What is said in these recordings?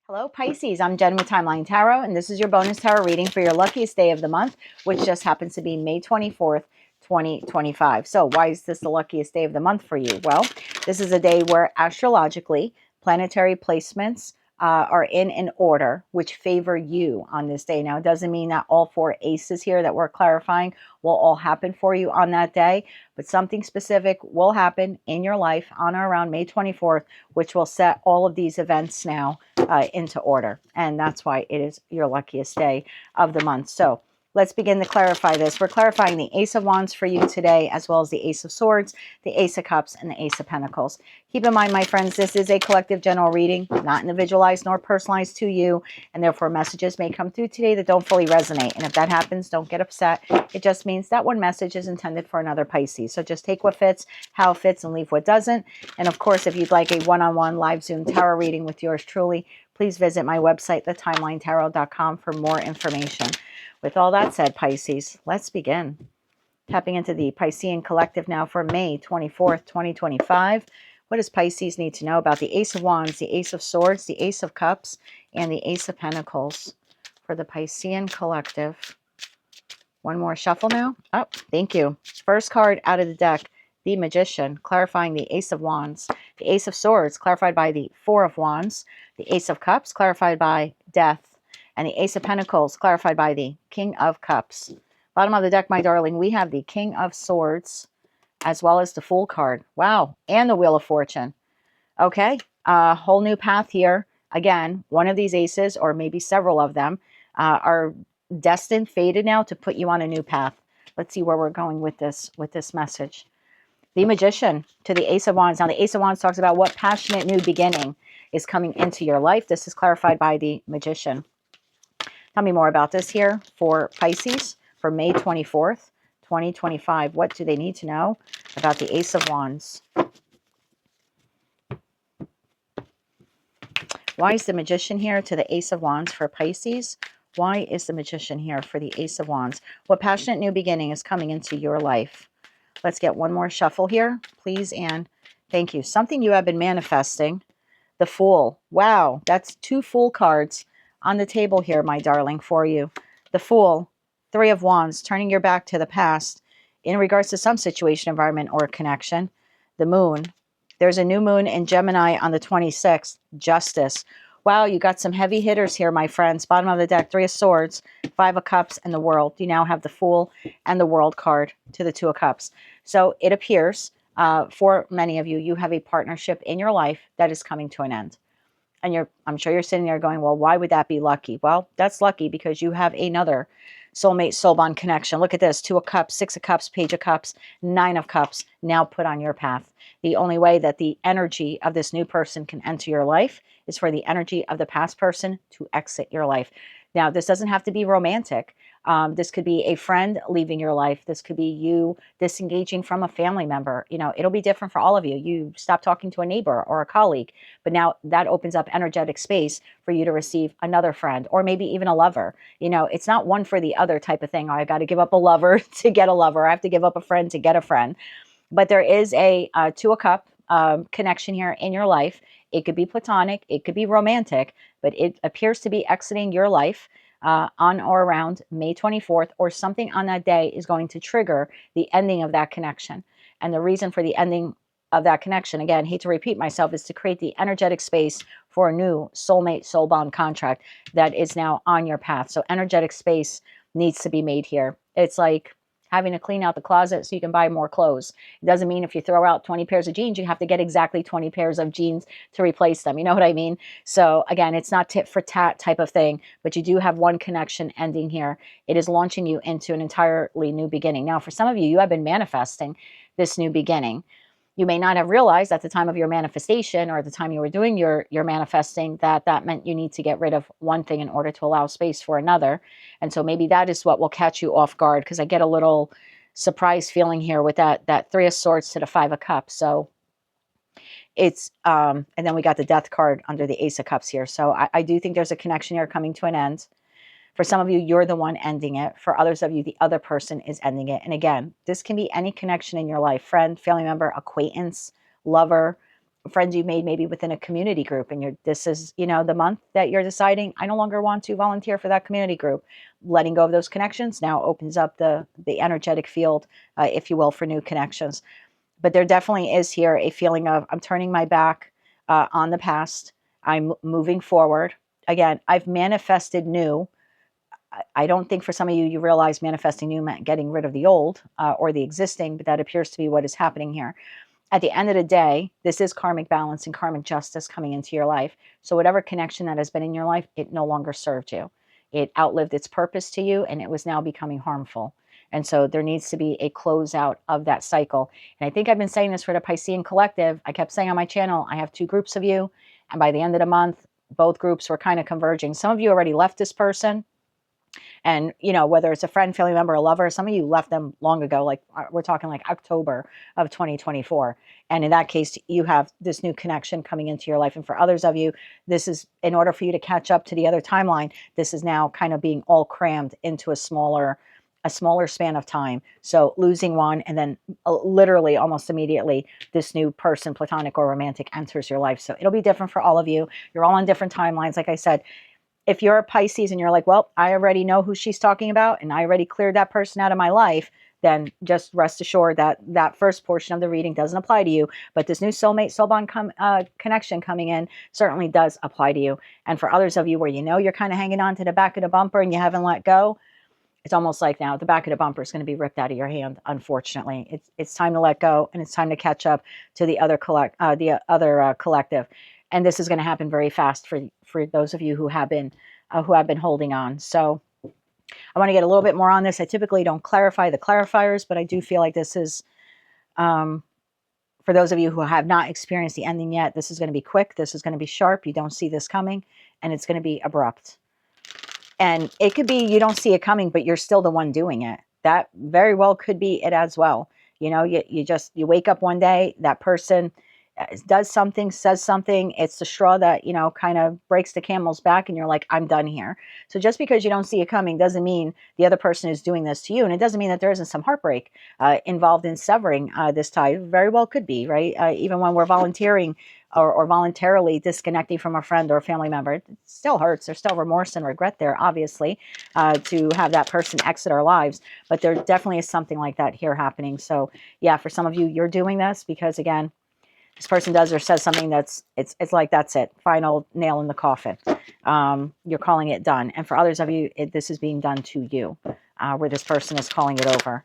Hello Pisces, I'm Jen with Timeline Tarot, and this is your bonus tarot reading for your luckiest day of the month, which just happens to be May 24th, 2025. So why is this the luckiest day of the month for you? Well, this is a day where astrologically, planetary placements are in an order which favor you on this day. Now, it doesn't mean that all four aces here that we're clarifying will all happen for you on that day, but something specific will happen in your life on or around May 24th, which will set all of these events now into order. And that's why it is your luckiest day of the month. So let's begin to clarify this. We're clarifying the Ace of Wands for you today, as well as the Ace of Swords, the Ace of Cups, and the Ace of Pentacles. Keep in mind, my friends, this is a collective general reading, not individualized nor personalized to you, and therefore messages may come through today that don't fully resonate. And if that happens, don't get upset. It just means that one message is intended for another Pisces. So just take what fits, how it fits, and leave what doesn't. And of course, if you'd like a one-on-one live Zoom tarot reading with yours truly, please visit my website, thetimelinetarot.com, for more information. With all that said, Pisces, let's begin. Tapping into the Piscean collective now for May 24th, 2025. What does Pisces need to know about the Ace of Wands, the Ace of Swords, the Ace of Cups, and the Ace of Pentacles for the Piscean collective? One more shuffle now. Oh, thank you. First card out of the deck, the Magician, clarifying the Ace of Wands. The Ace of Swords, clarified by the Four of Wands. The Ace of Cups, clarified by Death. And the Ace of Pentacles, clarified by the King of Cups. Bottom of the deck, my darling, we have the King of Swords, as well as the Fool card. Wow. And the Wheel of Fortune. Okay. A whole new path here. Again, one of these aces, or maybe several of them, are destined, fated now to put you on a new path. Let's see where we're going with this message. The Magician to the Ace of Wands. Now, the Ace of Wands talks about what passionate new beginning is coming into your life. This is clarified by the Magician. Tell me more about this here for Pisces for May 24th, 2025. What do they need to know about the Ace of Wands? Why is the Magician here to the Ace of Wands for Pisces? Why is the Magician here for the Ace of Wands? What passionate new beginning is coming into your life? Let's get one more shuffle here, please, and thank you. Something you have been manifesting. The Fool. Wow, that's two Fool cards on the table here, my darling, for you. The Fool, Three of Wands, turning your back to the past in regards to some situation, environment, or connection. The Moon. There's a new moon in Gemini on the 26th. Justice. Wow, you got some heavy hitters here, my friends. Bottom of the deck, Three of Swords, Five of Cups, and the World. You now have the Fool and the World card to the Two of Cups. So it appears for many of you, you have a partnership in your life that is coming to an end. And I'm sure you're sitting there going, well, why would that be lucky? Well, that's lucky because you have another soulmate, soul bond connection. Look at this, Two of Cups, Six of Cups, Page of Cups, Nine of Cups, now put on your path. The only way that the energy of this new person can enter your life is for the energy of the past person to exit your life. Now, this doesn't have to be romantic. This could be a friend leaving your life. This could be you disengaging from a family member. You know, it'll be different for all of you. You stop talking to a neighbor or a colleague, but now that opens up energetic space for you to receive another friend or maybe even a lover. You know, it's not one for the other type of thing. Oh, I got to give up a lover to get a lover. I have to give up a friend to get a friend. But there is a Two of Cup connection here in your life. It could be platonic. It could be romantic, but it appears to be exiting your life on or around May 24th, or something on that day is going to trigger the ending of that connection. And the reason for the ending of that connection, again, hate to repeat myself, is to create the energetic space for a new soulmate, soul bond contract that is now on your path. So energetic space needs to be made here. It's like having to clean out the closet so you can buy more clothes. It doesn't mean if you throw out 20 pairs of jeans, you have to get exactly 20 pairs of jeans to replace them. You know what I mean? So again, it's not tit for tat type of thing, but you do have one connection ending here. It is launching you into an entirely new beginning. Now, for some of you, you have been manifesting this new beginning. You may not have realized at the time of your manifestation or at the time you were doing your manifesting that meant you need to get rid of one thing in order to allow space for another. And so maybe that is what will catch you off guard, because I get a little surprise feeling here with that Three of Swords to the Five of Cups. So it's, and then we got the Death card under the Ace of Cups here. So I do think there's a connection here coming to an end. For some of you, you're the one ending it. For others of you, the other person is ending it. And again, this can be any connection in your life, friend, family member, acquaintance, lover, friends you've made maybe within a community group, and this is, you know, the month that you're deciding, I no longer want to volunteer for that community group. Letting go of those connections now opens up the energetic field, if you will, for new connections. But there definitely is here a feeling of, I'm turning my back on the past. I'm moving forward. Again, I've manifested new. I don't think for some of you, you realize manifesting new meant getting rid of the old or the existing, but that appears to be what is happening here. At the end of the day, this is karmic balance and karmic justice coming into your life. So whatever connection that has been in your life, it no longer served you. It outlived its purpose to you, and it was now becoming harmful. And so there needs to be a closeout of that cycle. And I think I've been saying this for the Piscean Collective. I kept saying on my channel, I have 2 groups of you. And by the end of the month, both groups were kind of converging. Some of you already left this person. And, you know, whether it's a friend, family member, a lover, some of you left them long ago, like we're talking like October of 2024. And in that case, you have this new connection coming into your life. And for others of you, this is, in order for you to catch up to the other timeline, this is now kind of being all crammed into a smaller span of time. So losing one, and then literally almost immediately, this new person, platonic or romantic, enters your life. So it'll be different for all of you. You're all on different timelines. Like I said, if you're a Pisces and you're like, well, I already know who she's talking about and I already cleared that person out of my life, then just rest assured that that first portion of the reading doesn't apply to you. But this new soulmate, soul bond connection coming in certainly does apply to you. And for others of you where you know you're kind of hanging on to the back of the bumper and you haven't let go, it's almost like now the back of the bumper is going to be ripped out of your hand, unfortunately. It's time to let go, and it's time to catch up to the other collective. And this is going to happen very fast for those of you who have been holding on. So I want to get a little bit more on this. I typically don't clarify the clarifiers, but I do feel like this is, for those of you who have not experienced the ending yet, this is going to be quick. This is going to be sharp. You don't see this coming, and it's going to be abrupt. And it could be you don't see it coming, but you're still the one doing it. That very well could be it as well. You know, you wake up one day, that person does something, says something, it's the straw that, you know, kind of breaks the camel's back, and you're like, I'm done here. So just because you don't see it coming doesn't mean the other person is doing this to you. And it doesn't mean that there isn't some heartbreak involved in severing this tie. Very well could be, right? Even when we're volunteering or voluntarily disconnecting from a friend or a family member, it still hurts. There's still remorse and regret there, obviously, to have that person exit our lives. But there definitely is something like that here happening. So yeah, for some of you, you're doing this because, again, this person does or says something that's, it's like, that's it. Final nail in the coffin. You're calling it done. And for others of you, this is being done to you, where this person is calling it over.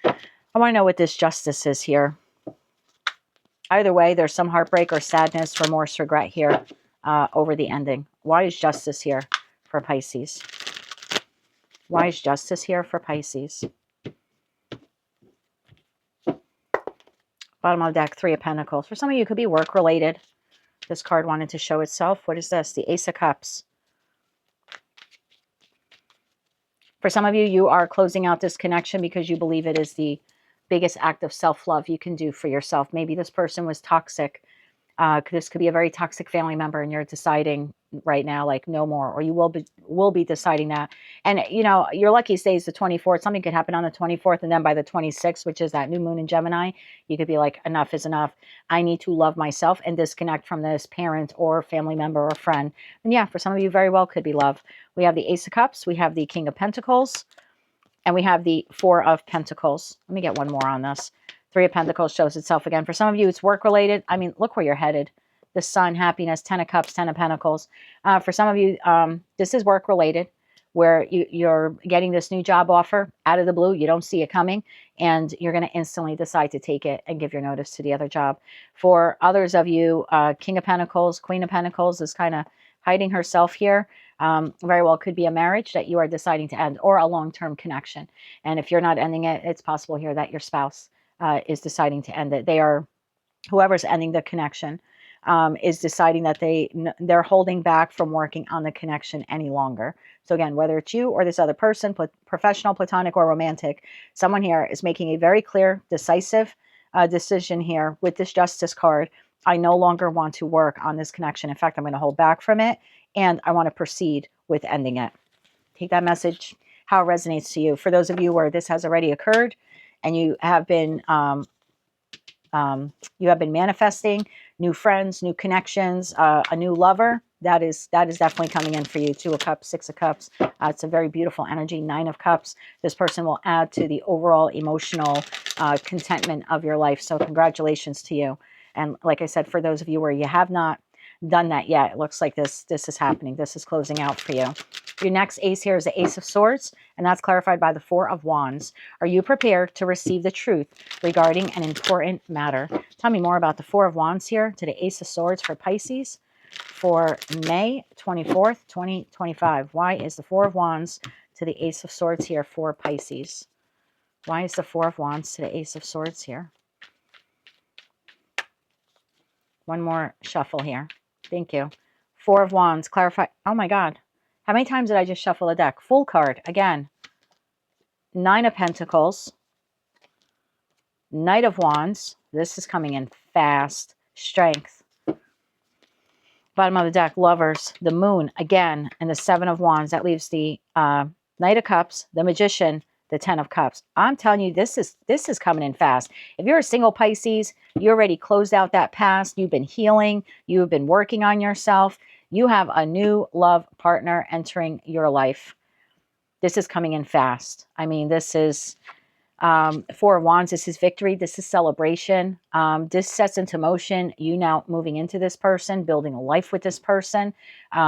I want to know what this justice is here. Either way, there's some heartbreak or sadness, remorse, regret here over the ending. Why is justice here for Pisces? Why is justice here for Pisces? Bottom of the deck, 3 of Pentacles. For some of you, it could be work-related. This card wanted to show itself. What is this? The Ace of Cups. For some of you, you are closing out this connection because you believe it is the biggest act of self-love you can do for yourself. Maybe this person was toxic. This could be a very toxic family member, and you're deciding right now, like, no more, or you will be deciding that. And, you know, your luckiest day is the 24th. Something could happen on the 24th, and then by the 26th, which is that new moon in Gemini, you could be like, enough is enough. I need to love myself and disconnect from this parent or family member or friend. And yeah, for some of you, very well could be love. We have the Ace of Cups. We have the King of Pentacles. And we have the 4 of Pentacles. Let me get one more on this. 3 of Pentacles shows itself again. For some of you, it's work-related. I mean, look where you're headed. The Sun, happiness, 10 of Cups, 10 of Pentacles. For some of you, this is work-related, where you're getting this new job offer out of the blue. You don't see it coming, and you're going to instantly decide to take it and give your notice to the other job. For others of you, King of Pentacles, Queen of Pentacles is kind of hiding herself here. Very well could be a marriage that you are deciding to end, or a long-term connection. And if you're not ending it, it's possible here that your spouse is deciding to end it. Whoever's ending the connection is deciding that they're holding back from working on the connection any longer. So again, whether it's you or this other person, professional, platonic, or romantic, someone here is making a very clear, decisive decision here with this Justice card. I no longer want to work on this connection. In fact, I'm going to hold back from it, and I want to proceed with ending it. Take that message, how it resonates to you. For those of you where this has already occurred and you have been manifesting new friends, new connections, a new lover. That is definitely coming in for you. 2 of Cups, 6 of Cups. It's a very beautiful energy. 9 of Cups. This person will add to the overall emotional contentment of your life. So congratulations to you. And like I said, for those of you where you have not done that yet, it looks like this is happening. This is closing out for you. Your next ace here is the Ace of Swords, and that's clarified by the 4 of Wands. Are you prepared to receive the truth regarding an important matter? Tell me more about the 4 of Wands here to the Ace of Swords for Pisces for May 24th, 2025. Why is the 4 of Wands to the Ace of Swords here for Pisces? Why is the 4 of Wands to the Ace of Swords here? One more shuffle here. Thank you. 4 of Wands, clarify. Oh my God. How many times did I just shuffle a deck? Full card again. 9 of Pentacles. Knight of Wands. This is coming in fast. Strength. Bottom of the deck, Lovers. The Moon again. And the 7 of Wands. That leaves the Knight of Cups, the Magician, the 10 of Cups. I'm telling you, this is coming in fast. If you're a single Pisces, you already closed out that past. You've been healing. You've been working on yourself. You have a new love partner entering your life. This is coming in fast. I mean, this is 4 of Wands. This is victory. This is celebration. This sets into motion you now moving into this person, building a life with this person.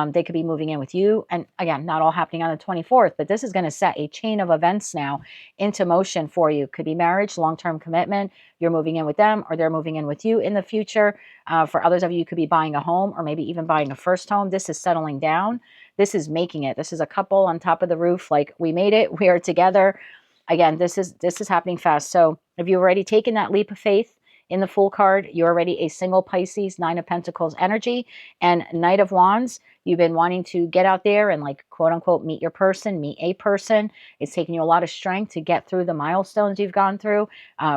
They could be moving in with you. And again, not all happening on the 24th, but this is going to set a chain of events now into motion for you. Could be marriage, long-term commitment. You're moving in with them or they're moving in with you in the future. For others of you, you could be buying a home or maybe even buying a first home. This is settling down. This is making it. This is a couple on top of the roof. Like, we made it. We are together. Again, this is happening fast. So if you've already taken that leap of faith in the Fool card, you're already a single Pisces, 9 of Pentacles energy, and Knight of Wands. You've been wanting to get out there and, like, quote unquote, meet your person, meet a person. It's taking you a lot of strength to get through the milestones you've gone through,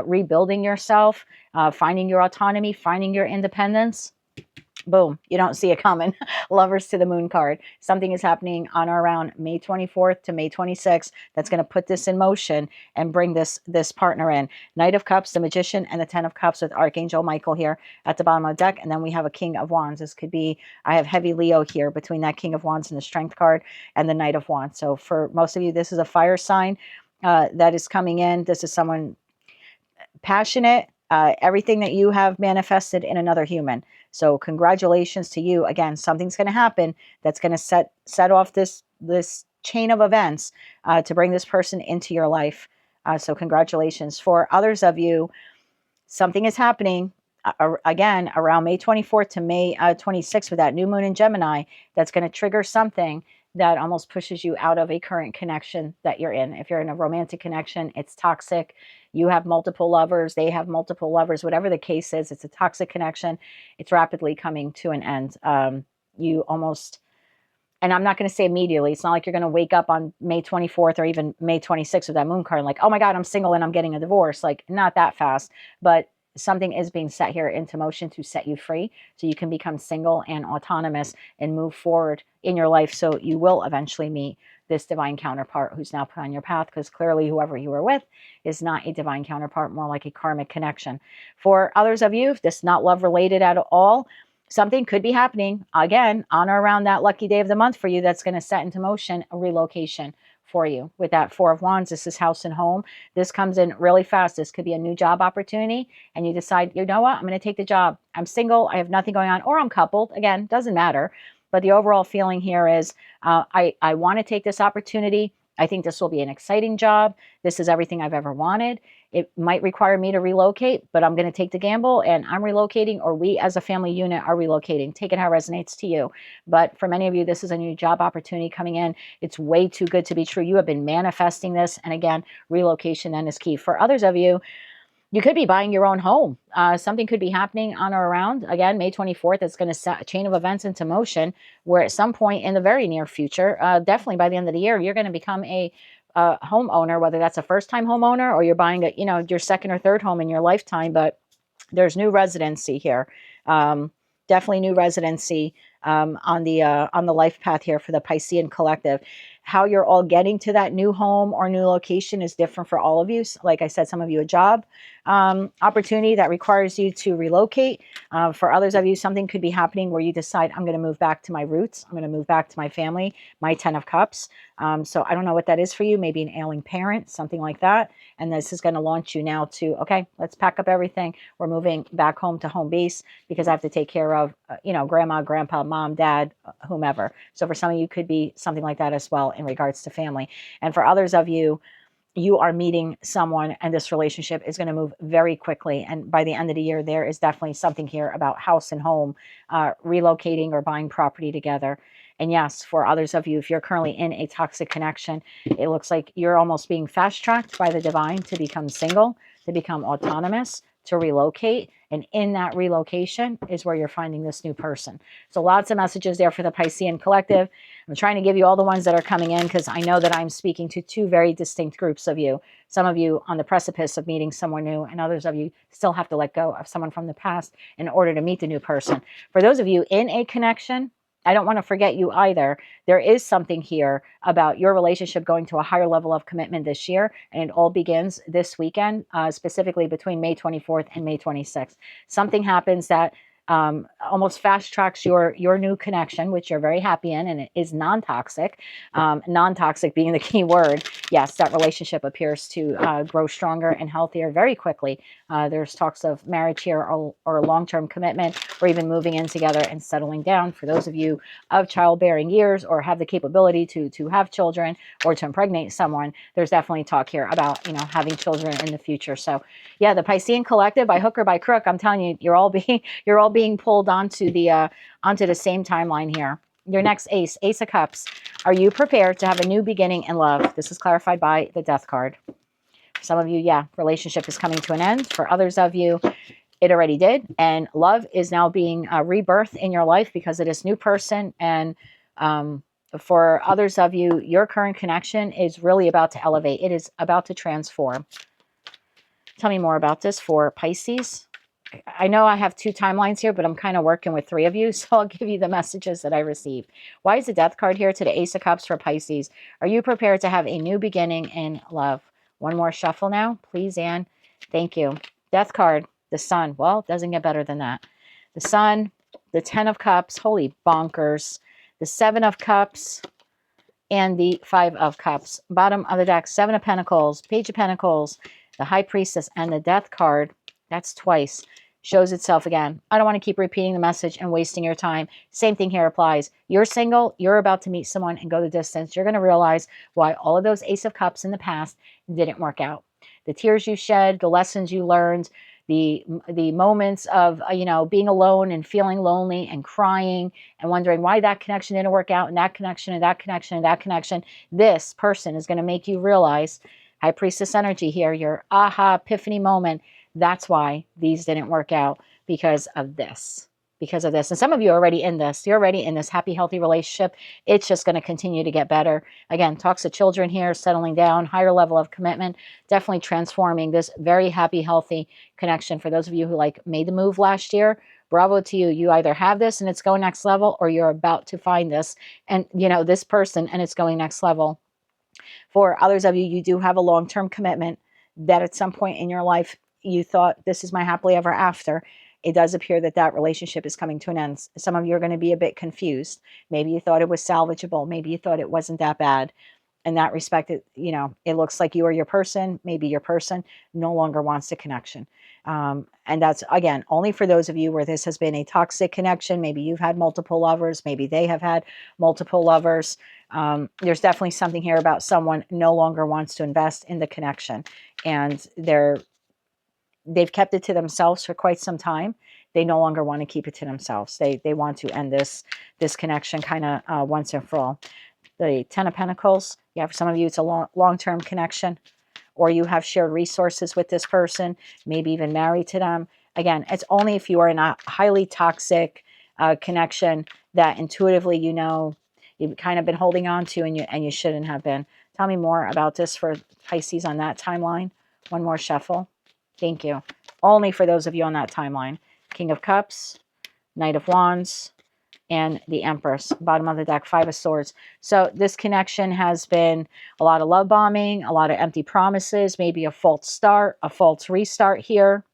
rebuilding yourself, finding your autonomy, finding your independence. Boom, you don't see it coming. Lovers to the Moon card. Something is happening on or around May 24th to May 26th that's going to put this in motion and bring this partner in. Knight of Cups, the Magician, and the 10 of Cups with Archangel Michael here at the bottom of the deck. And then we have a King of Wands. This could be, I have heavy Leo here between that King of Wands and the Strength card and the Knight of Wands. So for most of you, this is a fire sign that is coming in. This is someone passionate, everything that you have manifested in another human. So congratulations to you. Again, something's going to happen that's going to set off this chain of events to bring this person into your life. So congratulations. For others of you, something is happening again around May 24th to May 26th with that new moon in Gemini that's going to trigger something that almost pushes you out of a current connection that you're in. If you're in a romantic connection, it's toxic. You have multiple lovers. They have multiple lovers. Whatever the case is, it's a toxic connection. It's rapidly coming to an end. You almost, and I'm not going to say immediately. It's not like you're going to wake up on May 24th or even May 26th with that moon card, like, oh my God, I'm single and I'm getting a divorce. Like, not that fast, but something is being set here into motion to set you free so you can become single and autonomous and move forward in your life. So you will eventually meet this divine counterpart who's now put on your path, because clearly whoever you were with is not a divine counterpart, more like a karmic connection. For others of you, if this is not love related at all, something could be happening again on or around that lucky day of the month for you that's going to set into motion a relocation for you. With that 4 of Wands, this is house and home. This comes in really fast. This could be a new job opportunity and you decide, you know what, I'm going to take the job. I'm single, I have nothing going on, or I'm coupled. Again, doesn't matter. But the overall feeling here is I want to take this opportunity. I think this will be an exciting job. This is everything I've ever wanted. It might require me to relocate, but I'm going to take the gamble and I'm relocating, or we as a family unit are relocating. Take it how it resonates to you. But for many of you, this is a new job opportunity coming in. It's way too good to be true. You have been manifesting this. And again, relocation then is key. For others of you, you could be buying your own home. Something could be happening on or around, again, May 24th. It's going to set a chain of events into motion where at some point in the very near future, definitely by the end of the year, you're going to become a homeowner, whether that's a first-time homeowner or you're buying your second or third home in your lifetime. But there's new residency here. Definitely new residency on the life path here for the Piscean collective. how you're all getting to that new home or new location is different for all of you. So like I said, some of you a job opportunity that requires you to relocate. For others of you, something could be happening where you decide, I'm going to move back to my roots. I'm going to move back to my family, my 10 of cups. So I don't know what that is for you. Maybe an ailing parent, something like that. And this is going to launch you now to, okay, let's pack up everything. We're moving back home to home base because I have to take care of, grandma, grandpa, mom, dad, whomever. So for some of you, could be something like that as well in regards to family. And for others of you, you are meeting someone and this relationship is going to move very quickly. And by the end of the year, there is definitely something here about house and home, relocating or buying property together. And yes, for others of you, if you're currently in a toxic connection, it looks like you're almost being fast-tracked by the divine to become single, to become autonomous, to relocate. And in that relocation is where you're finding this new person. So lots of messages there for the Piscean collective. I'm trying to give you all the ones that are coming in because I know that I'm speaking to two very distinct groups of you. Some of you on the precipice of meeting someone new, and others of you still have to let go of someone from the past in order to meet the new person. For those of you in a connection, I don't want to forget you either. There is something here about your relationship going to a higher level of commitment this year, and it all begins this weekend, specifically between May 24th and May 26th. Something happens that almost fast tracks your new connection, which you're very happy in, and it is non-toxic. Non-toxic being the key word. Yes, that relationship appears to grow stronger and healthier very quickly. There's talks of marriage here or long-term commitment, or even moving in together and settling down. For those of you of childbearing years or have the capability to have children or to impregnate someone, there's definitely talk here about having children in the future. So yeah, the Piscean collective, by hook or by crook, I'm telling you, you're all being pulled onto the same timeline here. Your next ace of cups. Are you prepared to have a new beginning in love? This is clarified by the death card. For some of you, yeah, relationship is coming to an end. For others of you, it already did, and love is now being rebirthed in your life because of this new person. And for others of you, your current connection is really about to elevate. It is about to transform. Tell me more about this for Pisces. I know I have two timelines here, but I'm kind of working with three of you, so I'll give you the messages that I received. Why is the death card here to the Ace of Cups for Pisces? Are you prepared to have a new beginning in love? One more shuffle now, please, Anne. Thank you. Death card, the Sun. Well, it doesn't get better than that. The Sun, the 10 of Cups, holy bonkers. The 7 of Cups, and the 5 of Cups. Bottom of the deck, 7 of Pentacles, Page of Pentacles, the High Priestess, and the Death card. That's twice. Shows itself again. I don't want to keep repeating the message and wasting your time. Same thing here applies. You're single. You're about to meet someone and go the distance. You're going to realize why all of those Ace of Cups in the past didn't work out. The tears you shed, the lessons you learned, the moments of, being alone and feeling lonely and crying and wondering why that connection didn't work out, and that connection and that connection and that connection. This person is going to make you realize, High Priestess energy here, your aha epiphany moment. That's why these didn't work out, because of this. Because of this. And some of you are already in this. You're already in this happy, healthy relationship. It's just going to continue to get better. Again, talks of children here, settling down, higher level of commitment, definitely transforming this very happy, healthy connection. For those of you who made the move last year, bravo to you. You either have this and it's going next level, or you're about to find this and, this person and it's going next level. For others of you, you do have a long-term commitment that at some point in your life, you thought, this is my happily ever after. It does appear that that relationship is coming to an end. Some of you are going to be a bit confused. Maybe you thought it was salvageable. Maybe you thought it wasn't that bad. In that respect, it looks like you or your person, maybe your person, no longer wants the connection. And that's, again, only for those of you where this has been a toxic connection. Maybe you've had multiple lovers. Maybe they have had multiple lovers. There's definitely something here about someone no longer wants to invest in the connection. And they've kept it to themselves for quite some time. They no longer want to keep it to themselves. They want to end this connection kind of once and for all. The 10 of Pentacles, yeah, for some of you, it's a long-term connection, or you have shared resources with this person, maybe even married to them. Again, it's only if you are in a highly toxic connection that intuitively, you've kind of been holding on to and you shouldn't have been. Tell me more about this for Pisces on that timeline. One more shuffle. Thank you. Only for those of you on that timeline. King of Cups, Knight of Wands, and the Empress. Bottom of the deck, Five of Swords. So this connection has been a lot of love bombing, a lot of empty promises, maybe a false start, a false restart here.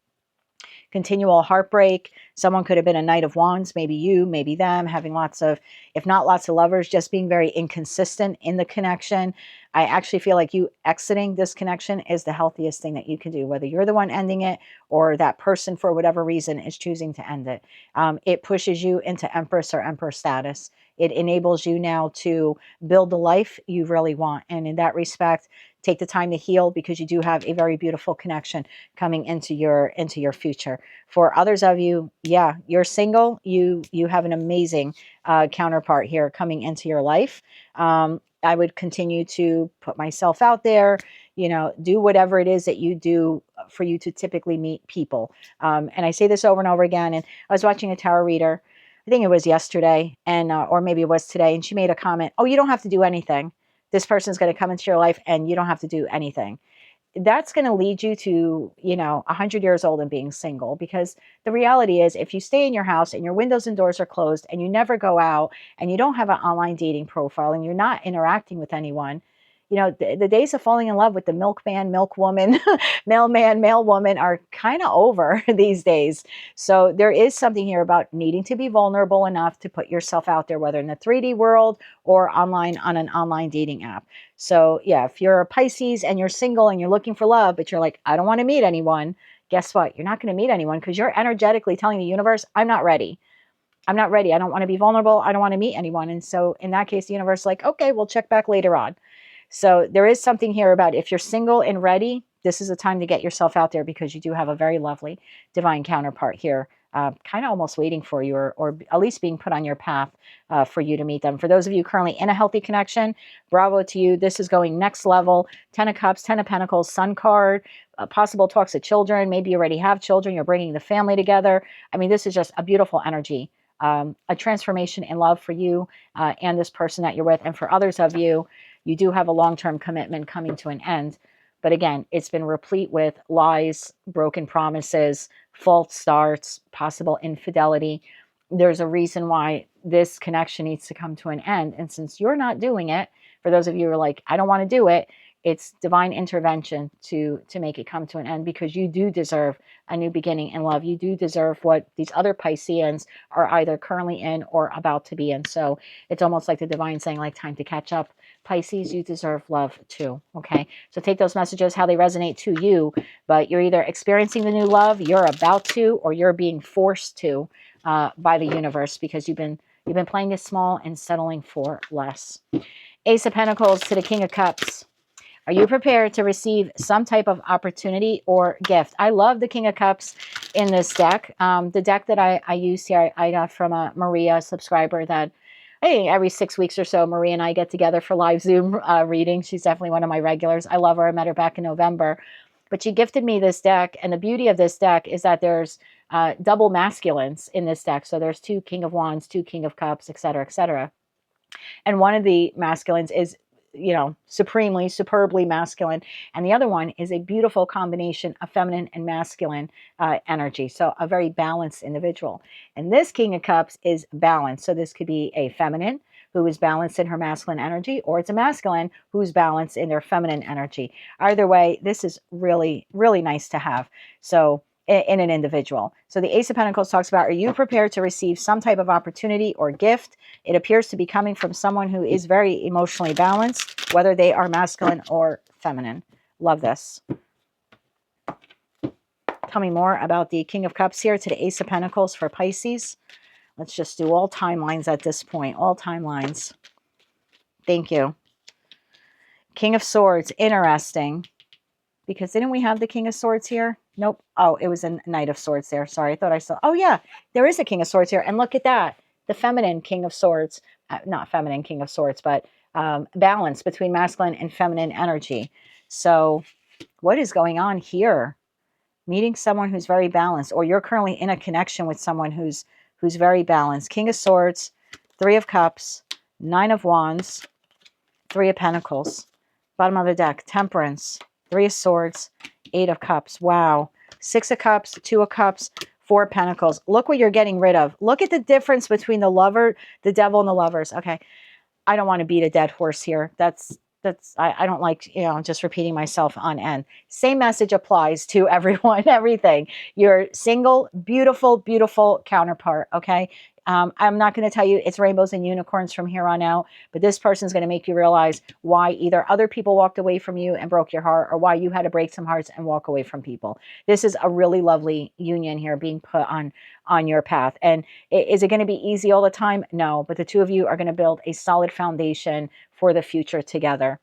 Continual heartbreak. Someone could have been a Knight of Wands, maybe you, maybe them, having lots of, if not lots of lovers, just being very inconsistent in the connection. I actually feel like you exiting this connection is the healthiest thing that you can do, whether you're the one ending it or that person, for whatever reason, is choosing to end it. It pushes you into Empress or Emperor status. It enables you now to build the life you really want. And in that respect, take the time to heal, because you do have a very beautiful connection coming into your future. For others of you, yeah, you're single. You have an amazing counterpart here coming into your life. I would continue to put myself out there, you know, do whatever it is that you do for you to typically meet people. And I say this over and over again. And I was watching a tarot reader, I think it was yesterday, and or maybe it was today, and she made a comment, oh, you don't have to do anything. This person's going to come into your life and you don't have to do anything. That's going to lead you to, you know, 100 years old and being single, because the reality is, if you stay in your house and your windows and doors are closed and you never go out and you don't have an online dating profile and you're not interacting with anyone, you know, the days of falling in love with the milkman, milkwoman, mailman, mailwoman are kind of over these days. So there is something here about needing to be vulnerable enough to put yourself out there, whether in the 3D world or online on an online dating app. So yeah, if you're a Pisces and you're single and you're looking for love, but you're like, I don't want to meet anyone, guess what? You're not going to meet anyone, because you're energetically telling the universe, I'm not ready. I'm not ready. I don't want to be vulnerable. I don't want to meet anyone. And so in that case, the universe is like, okay, we'll check back later on. So there is something here about, if you're single and ready, this is the time to get yourself out there, because you do have a very lovely divine counterpart here, kind of almost waiting for you, or at least being put on your path for you to meet them. For those of you currently in a healthy connection, bravo to you. This is going next level. 10 of Cups, 10 of Pentacles, Sun card, possible talks of children. Maybe you already have children. You're bringing the family together. I mean, this is just a beautiful energy. A transformation in love for you and this person that you're with. And for others of you, you do have a long-term commitment coming to an end. But again, it's been replete with lies, broken promises, false starts, possible infidelity. There's a reason why this connection needs to come to an end. And since you're not doing it, for those of you who are like, I don't want to do it, it's divine intervention to make it come to an end, because you do deserve a new beginning in love. You do deserve what these other Pisceans are either currently in or about to be in. So it's almost like the divine saying, like, time to catch up. Pisces, you deserve love too. Okay. So take those messages how they resonate to you, but you're either experiencing the new love, you're about to, or you're being forced to by the universe, because you've been playing it small and settling for less. Ace of Pentacles to the King of Cups. Are you prepared to receive some type of opportunity or gift? I love the King of Cups in this deck. The deck that I use here, I got from a Maria subscriber that, hey, every 6 weeks or so, Maria and I get together for live Zoom readings. She's definitely one of my regulars. I love her. I met her back in November. But she gifted me this deck. And the beauty of this deck is that there's double masculines in this deck. So there's 2 King of Wands, 2 King of Cups, etc., etc. And one of the masculines is, you know, supremely, superbly masculine. And the other one is a beautiful combination of feminine and masculine energy. So a very balanced individual. And this King of Cups is balanced. So this could be a feminine who is balanced in her masculine energy, or it's a masculine who's balanced in their feminine energy. Either way, this is really, really nice to have. So in an individual. So the Ace of Pentacles talks about, are you prepared to receive some type of opportunity or gift? It appears to be coming from someone who is very emotionally balanced, whether they are masculine or feminine. Love this. Tell me more about the King of Cups here to the Ace of Pentacles for Pisces. Let's just do all timelines at this point. All timelines. Thank you. King of Swords. Interesting. Because didn't we have the King of Swords here? Nope. Oh, it was a Knight of Swords there. Sorry, I thought I saw. Oh, yeah. There is a King of Swords here. And look at that. The feminine King of Swords. Not feminine King of Swords, but balance between masculine and feminine energy. So what is going on here? Meeting someone who's very balanced, or you're currently in a connection with someone who's very balanced. King of Swords, 3 of Cups, 9 of Wands, 3 of Pentacles. Bottom of the deck, Temperance, 3 of Swords, 8 of Cups. Wow. 6 of Cups, 2 of Cups, Four of Pentacles. Look what you're getting rid of. Look at the difference between the lover, the devil, and the lovers. Okay. I don't want to beat a dead horse here. I don't like, just repeating myself on end. Same message applies to everyone, everything. Your single, beautiful, beautiful counterpart. Okay. I'm not going to tell you it's rainbows and unicorns from here on out, but this person's going to make you realize why either other people walked away from you and broke your heart, or why you had to break some hearts and walk away from people. This is a really lovely union here being put on your path. And is it going to be easy all the time? No, but the two of you are going to build a solid foundation for the future together.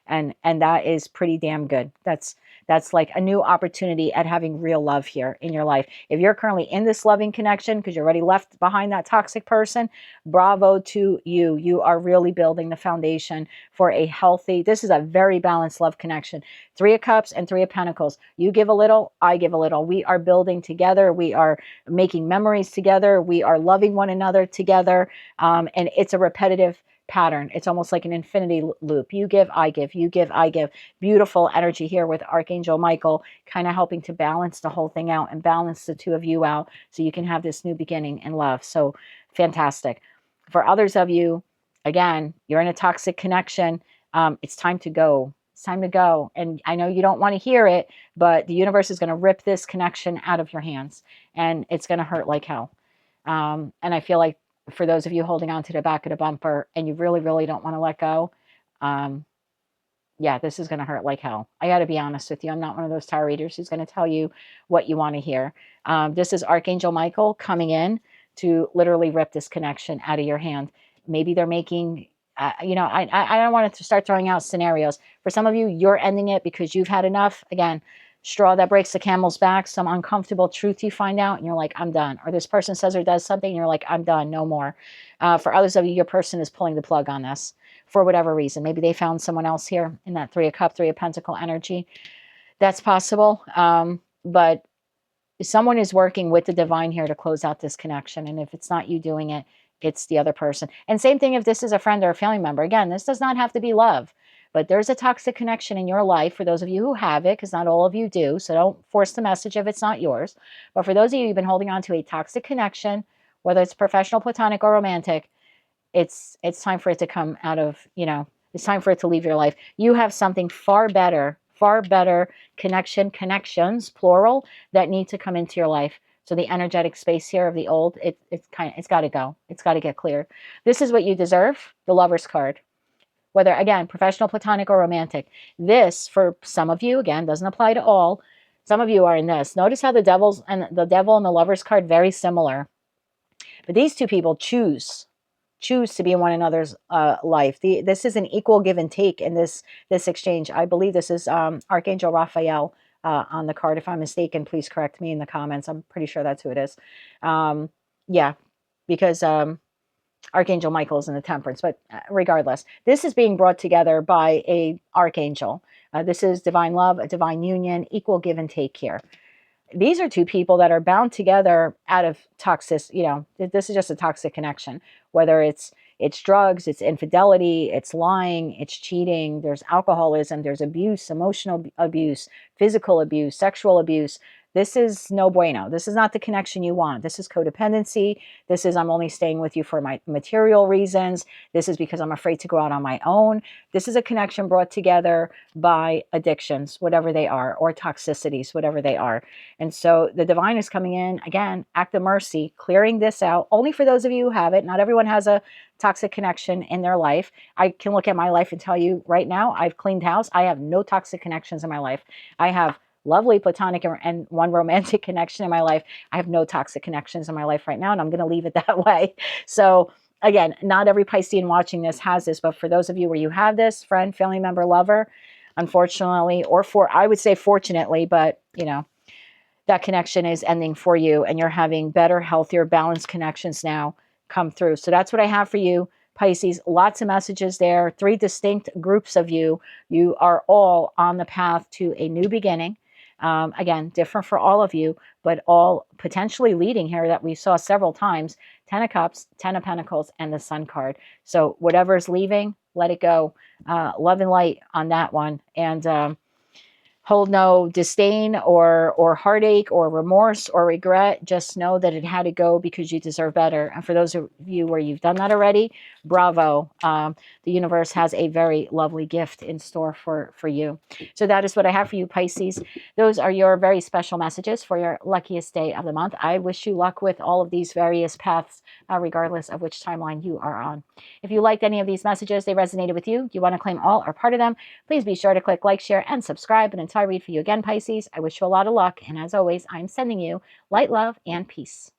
And that is pretty damn good. That's like a new opportunity at having real love here in your life. If you're currently in this loving connection because you're already left behind that toxic person, bravo to you. You are really building the foundation for a healthy, this is a very balanced love connection. Three of Cups and Three of Pentacles. You give a little, I give a little. We are building together. We are making memories together. We are loving one another together. And it's a repetitive pattern. It's almost like an infinity loop. You give, I give, you give, I give. Beautiful energy here with Archangel Michael kind of helping to balance the whole thing out and balance the two of you out so you can have this new beginning in love. So fantastic. For others of you, again, you're in a toxic connection. It's time to go. It's time to go. And I know you don't want to hear it, but the universe is going to rip this connection out of your hands and it's going to hurt like hell. And I feel like for those of you holding on to the back of the bumper and you really, really don't want to let go, yeah, this is going to hurt like hell. I got to be honest with you. I'm not one of those tarot readers who's going to tell you what you want to hear. This is Archangel Michael coming in to literally rip this connection out of your hand. Maybe they're making, I don't want to start throwing out scenarios. For some of you, you're ending it because you've had enough. Again, straw that breaks the camel's back, some uncomfortable truth you find out and you're like, I'm done. Or this person says or does something and you're like, I'm done, no more. For others of you, your person is pulling the plug on this for whatever reason. Maybe they found someone else here in that Three of Cups, Three of Pentacle energy. That's possible. But someone is working with the divine here to close out this connection. And if it's not you doing it, it's the other person. And same thing if this is a friend or a family member. Again, this does not have to be love. But there's a toxic connection in your life for those of you who have it, because not all of you do. So don't force the message if it's not yours. But for those of you who've been holding on to a toxic connection, whether it's professional, platonic, or romantic, it's time for it to come out of, it's time for it to leave your life. You have something far better connections, plural, that need to come into your life. So the energetic space here of the old, it's got to go. It's got to get cleared. This is what you deserve, the Lover's card. Whether, again, professional, platonic, or romantic. This, for some of you, again, doesn't apply to all. Some of you are in this. Notice how the devil and the Lover's card, very similar. But these two people choose to be in one another's life. This is an equal give and take in this exchange. I believe this is Archangel Raphael on the card. If I'm mistaken, please correct me in the comments. I'm pretty sure that's who it is. Yeah, because Archangel Michael is in the Temperance, but regardless, this is being brought together by a archangel. This is divine love, a divine union, equal give and take here. These are two people that are bound together out of toxic, this is just a toxic connection, whether it's drugs, it's infidelity, it's lying, it's cheating, there's alcoholism, there's abuse, emotional abuse, physical abuse, sexual abuse. This is no bueno. This is not the connection you want. This is codependency. This is I'm only staying with you for my material reasons. This is because I'm afraid to go out on my own. This is a connection brought together by addictions, whatever they are, or toxicities, whatever they are. And so the divine is coming in, again, act of mercy, clearing this out, only for those of you who have it. Not everyone has a toxic connection in their life. I can look at my life and tell you right now, I've cleaned house. I have no toxic connections in my life. I have lovely platonic and one romantic connection in my life. I have no toxic connections in my life right now, and I'm going to leave it that way. So again, not every Piscean watching this has this, but for those of you where you have this, friend, family member, lover, unfortunately, or I would say fortunately, but that connection is ending for you and you're having better, healthier, balanced connections now come through. So that's what I have for you, Pisces. Lots of messages there. 3 distinct groups of you. You are all on the path to a new beginning. Again, different for all of you, but all potentially leading here that we saw several times. 10 of Cups, 10 of Pentacles, and the Sun card. So whatever's leaving, let it go. Love and light on that one. And hold no disdain or heartache or remorse or regret. Just know that it had to go because you deserve better. And for those of you where you've done that already, bravo. The universe has a very lovely gift in store for you. So that is what I have for you, Pisces. Those are your very special messages for your luckiest day of the month. I wish you luck with all of these various paths, regardless of which timeline you are on. If you liked any of these messages, they resonated with you, you want to claim all or part of them, please be sure to click like, share, and subscribe. And until I read for you again, Pisces, I wish you a lot of luck. And as always, I'm sending you light, love, and peace.